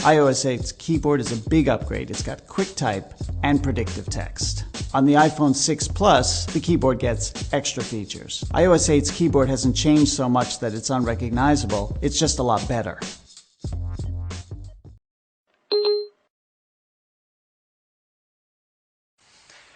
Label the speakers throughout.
Speaker 1: iOS 8's keyboard is a big upgrade. It's got quick type and predictive text. On the iPhone 6 Plus, the keyboard gets extra features. iOS 8's keyboard hasn't changed so much that it's unrecognizable. It's just a lot better.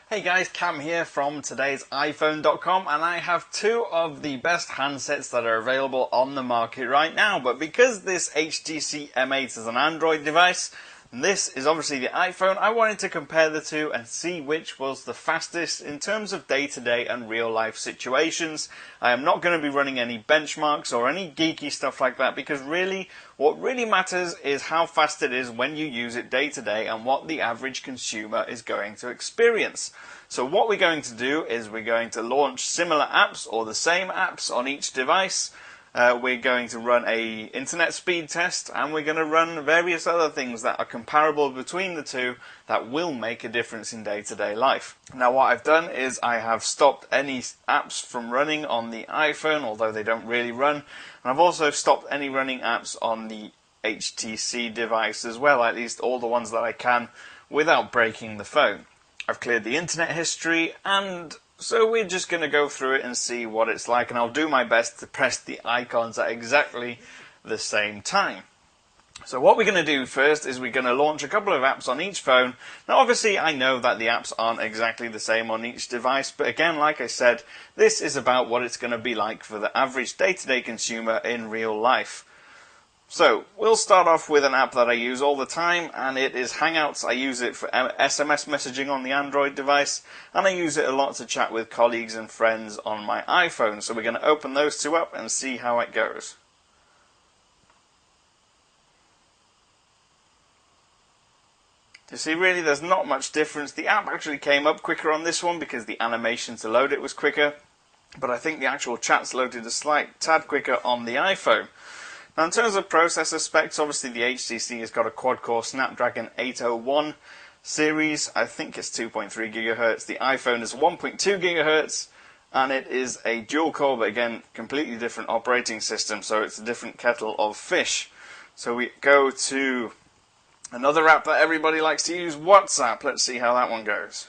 Speaker 2: Hey guys, Cam here from today's iPhone.com, and I have two of the best handsets that are available on the market right now. But because this HTC M8 is an Android device, and this is obviously the iPhone, I wanted to compare the two and see which was the fastest in terms of day-to-day and real-life situations. I am not going to be running any benchmarks or any geeky stuff like that, because really, what really matters is how fast it is when you use it day-to-day and what the average consumer is going to experience. So what we're going to do is we're going to launch similar apps or the same apps on each device. We're going to run a internet speed test, and we're going to run various other things that are comparable between the two that will make a difference in day-to-day life. Now what I've done is I have stopped any apps from running on the iPhone, although they don't really run, and I've also stopped any running apps on the HTC device as well, at least all the ones that I can without breaking the phone. I've cleared the internet history, and so we're just going to go through it and see what it's like, and I'll do my best to press the icons at exactly the same time. So what we're going to do first is we're going to launch a couple of apps on each phone. Now obviously I know that the apps aren't exactly the same on each device, but again, like I said, this is about what it's going to be like for the average day-to-day consumer in real life. So, we'll start off with an app that I use all the time, and it is Hangouts. I use it for SMS messaging on the Android device, and I use it a lot to chat with colleagues and friends on my iPhone. So we're going to open those two up and see how it goes. You see, really there's not much difference. The app actually came up quicker on this one because the animation to load it was quicker, but I think the actual chats loaded a slight tad quicker on the iPhone. Now in terms of processor specs, obviously the HTC has got a quad-core Snapdragon 801 series. I think it's 2.3 GHz. The iPhone is 1.2 GHz, and it is a dual-core, but again, completely different operating system, so it's a different kettle of fish. So we go to another app that everybody likes to use, WhatsApp. Let's see how that one goes.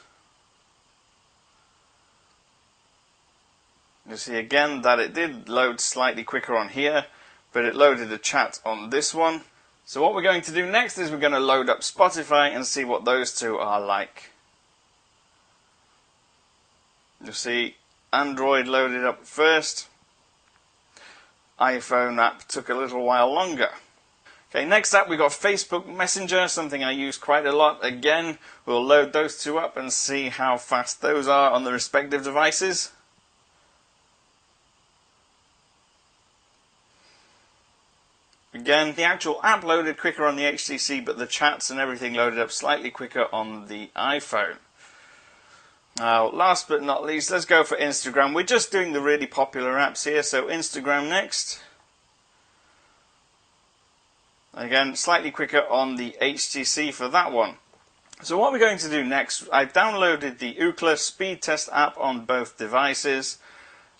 Speaker 2: You see again that it did load slightly quicker on here, but it loaded a chat on this one. So what we're going to do next is we're going to load up Spotify and see what those two are like. You'll see Android loaded up first. iPhone app took a little while longer. Okay, next up we've got Facebook Messenger, something I use quite a lot. Again, we'll load those two up and see how fast those are on the respective devices. Again, the actual app loaded quicker on the HTC, but the chats and everything loaded up slightly quicker on the iPhone. Now, last but not least, let's go for Instagram. We're just doing the really popular apps here, so Instagram next. Again, slightly quicker on the HTC for that one. So what we're going to do next, I've downloaded the Ookla speed test app on both devices,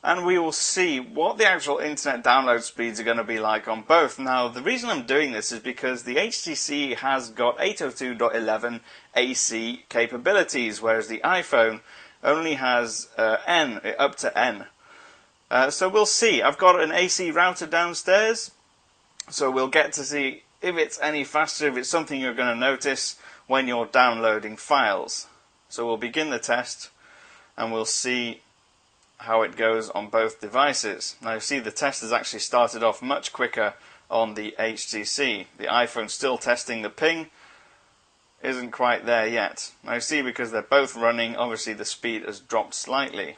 Speaker 2: and we will see what the actual internet download speeds are going to be like on both. Now, the reason I'm doing this is because the HTC has got 802.11 AC capabilities, whereas the iPhone only has N, up to N. So we'll see. I've got an AC router downstairs, so we'll get to see if it's any faster, if it's something you're going to notice when you're downloading files. So we'll begin the test, and we'll see how it goes on both devices. Now you see the test has actually started off much quicker on the HTC. The iPhone still testing the ping, isn't quite there yet. Now you see, because they're both running, obviously the speed has dropped slightly.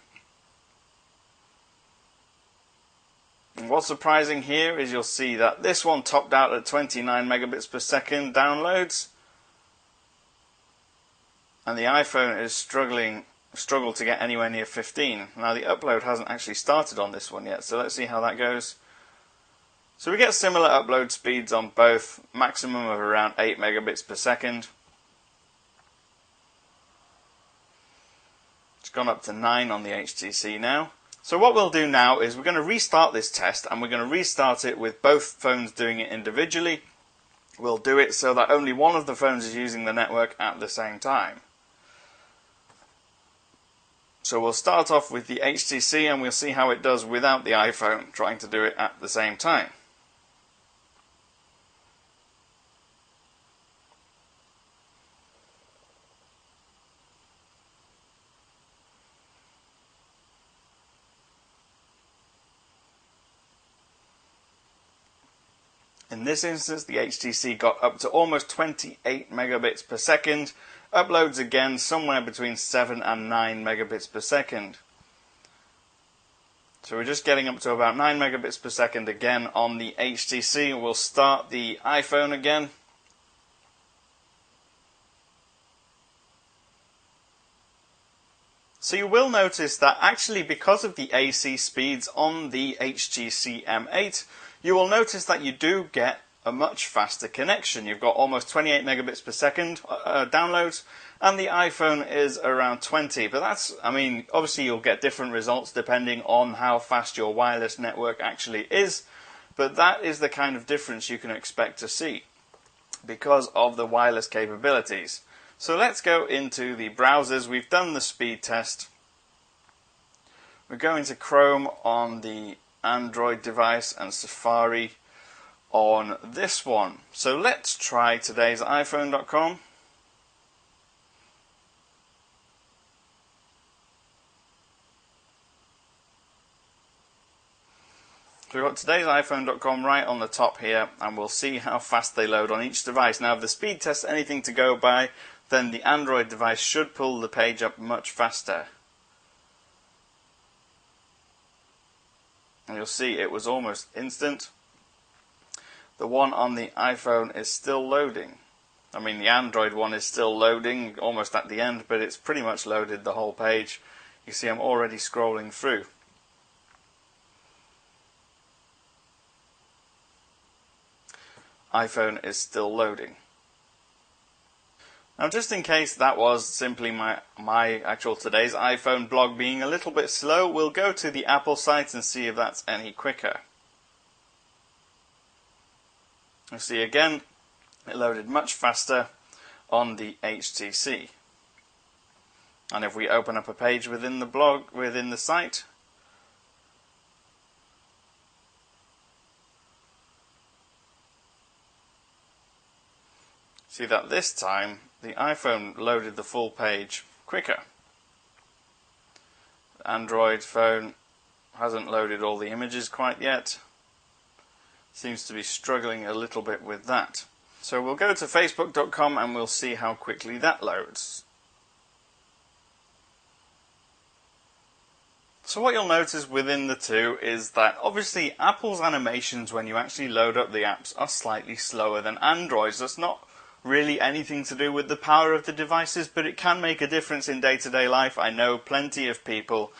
Speaker 2: And what's surprising here is you'll see that this one topped out at 29 megabits per second downloads, and the iPhone is struggled to get anywhere near 15. Now the upload hasn't actually started on this one yet, so let's see how that goes. So we get similar upload speeds on both, maximum of around 8 megabits per second. It's gone up to 9 on the HTC now. So what we'll do now is we're going to restart this test, and we're going to restart it with both phones doing it individually. will do it so that only one of the phones is using the network at the same time. So we'll start off with the HTC and we'll see how it does without the iPhone trying to do it at the same time. In this instance, the HTC got up to almost 28 megabits per second. Uploads again somewhere between 7 and 9 megabits per second. So we're just getting up to about 9 megabits per second again on the HTC. We'll start the iPhone again. So you will notice that actually because of the AC speeds on the HTC M8, you will notice that you do get a much faster connection. You've got almost 28 megabits per second downloads, and the iPhone is around 20. But that's, I mean, obviously you'll get different results depending on how fast your wireless network actually is, but that is the kind of difference you can expect to see because of the wireless capabilities. So let's go into the browsers. We've done the speed test. We're going to Chrome on the Android device and Safari on this one. So let's try today's iPhone.com. So we've got today's iPhone.com right on the top here, and we'll see how fast they load on each device. Now if the speed test is anything to go by, then the Android device should pull the page up much faster. And you'll see it was almost instant. The one on the iPhone is still loading. I mean, the Android one is still loading, almost at the end, but it's pretty much loaded the whole page. You see I'm already scrolling through. iPhone is still loading. Now just in case that was simply my actual today's iPhone blog being a little bit slow, we'll go to the Apple site and see if that's any quicker. You see again, it loaded much faster on the HTC. And if we open up a page within the blog, within the site, see that this time the iPhone loaded the full page quicker. The Android phone hasn't loaded all the images quite yet. Seems to be struggling a little bit with that. So we'll go to Facebook.com and we'll see how quickly that loads. So what you'll notice within the two is that obviously Apple's animations when you actually load up the apps are slightly slower than Android's. That's not really anything to do with the power of the devices, but it can make a difference in day-to-day life. I know plenty of people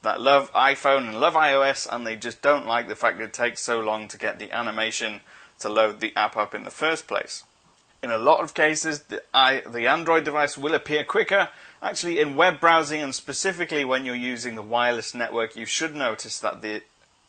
Speaker 2: that love iPhone and love iOS, and they just don't like the fact that it takes so long to get the animation to load the app up in the first place. In a lot of cases, the Android device will appear quicker. Actually, in web browsing, and specifically when you're using the wireless network, you should notice that the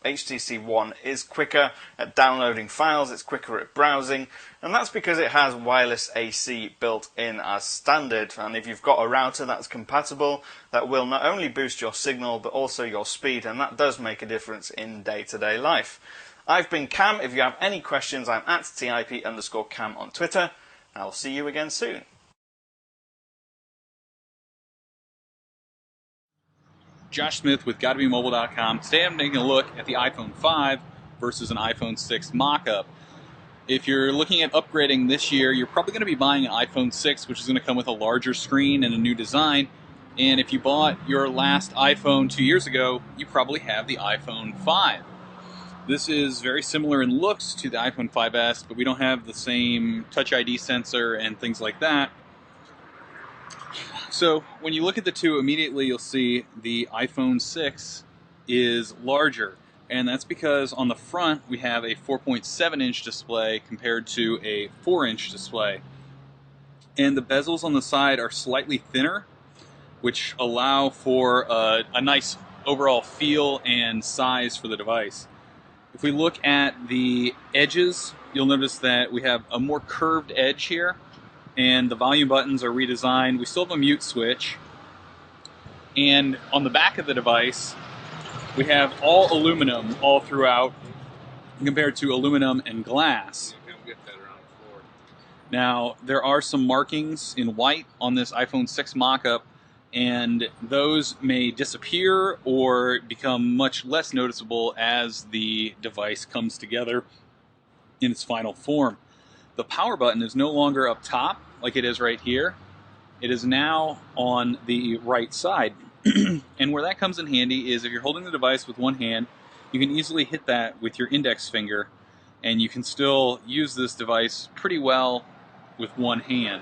Speaker 2: HTC One is quicker at downloading files, it's quicker at browsing, and that's because it has wireless AC built in as standard. And if you've got a router that's compatible, that will not only boost your signal but also your speed, and that does make a difference in day-to-day life. I've been Cam. If you have any questions, I'm at TIP_Cam on Twitter. I'll see you again soon.
Speaker 3: Josh Smith with GottaBeMobile.com. Today I'm taking a look at the iPhone 5 versus an iPhone 6 mock-up. If you're looking at upgrading this year, you're probably going to be buying an iPhone 6, which is going to come with a larger screen and a new design. And if you bought your last iPhone 2 years ago, you probably have the iPhone 5. This is very similar in looks to the iPhone 5S, but we don't have the same Touch ID sensor and things like that. So when you look at the two, immediately you'll see the iPhone 6 is larger, and that's because on the front we have a 4.7-inch display compared to a 4-inch display. And the bezels on the side are slightly thinner, which allow for a nice overall feel and size for the device. If we look at the edges you'll notice that we have a more curved edge here, and the volume buttons are redesigned. We still have a mute switch, and on the back of the device we have all aluminum all throughout compared to aluminum and glass. Now, there are some markings in white on this iPhone 6 mock-up, and those may disappear or become much less noticeable as the device comes together in its final form. The power button is no longer up top like it is right here. It is now on the right side. And where that comes in handy is if you're holding the device with one hand, you can easily hit that with your index finger, and you can still use this device pretty well with one hand,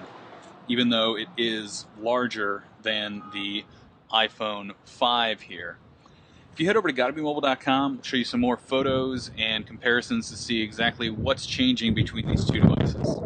Speaker 3: even though it is larger than the iPhone 5 here. If you head over to GottaBeMobile.com, I'll show you some more photos and comparisons to see exactly what's changing between these two devices.